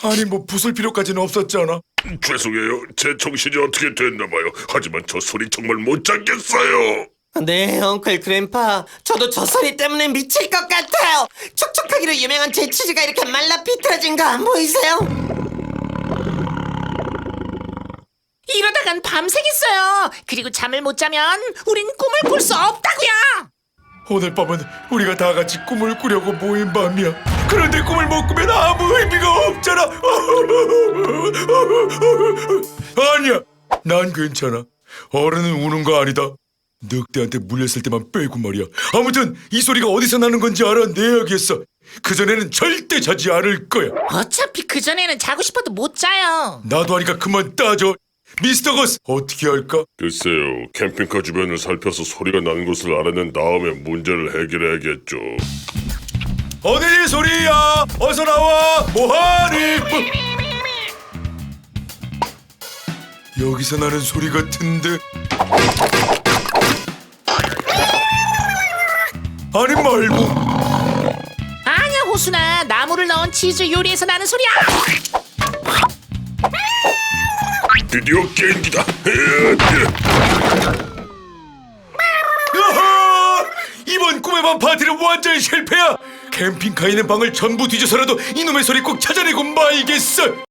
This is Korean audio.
아니 뭐 부술 필요까지는 없었잖아. 죄송해요. 제 정신이 어떻게 됐나봐요. 하지만 저 소리 정말 못 참겠어요. 네, 엉클 그랜파. 저도 저 소리 때문에 미칠 것 같아요. 촉촉하기로 유명한 제 치즈가 이렇게 말라 비틀어진 거 안 보이세요? 이러다간 밤새겠어요. 그리고 잠을 못 자면 우린 꿈을 꿀 수 없다고요. 오늘 밤은 우리가 다 같이 꿈을 꾸려고 모인 밤이야. 그런데 꿈을 못 꾸면 아무 의미가 없잖아. 아니야, 난 괜찮아. 어른은 우는 거 아니다. 늑대한테 물렸을 때만 빼고 말이야. 아무튼 이 소리가 어디서 나는 건지 알아내야겠어. 그전에는 절대 자지 않을 거야. 어차피 그전에는 자고 싶어도 못 자요. 나도 하니까 그만 따져. 미스터 거스, 어떻게 할까? 글쎄요. 캠핑카 주변을 살펴서 소리가 나는 곳을 알아낸 다음에 문제를 해결해야겠죠. 어디 소리야? 어서 나와. 뭐하니? 여기서 나는 소리 같은데. 아니 말고. 아니야 호순아, 나무를 넣은 치즈 요리에서 나는 소리야. 드디어 게임기다. 야하! 이번 꿈의 밤 파티는 완전 실패야. 캠핑카에 있는 방을 전부 뒤져서라도 이놈의 소리 꼭 찾아내고 말겠어.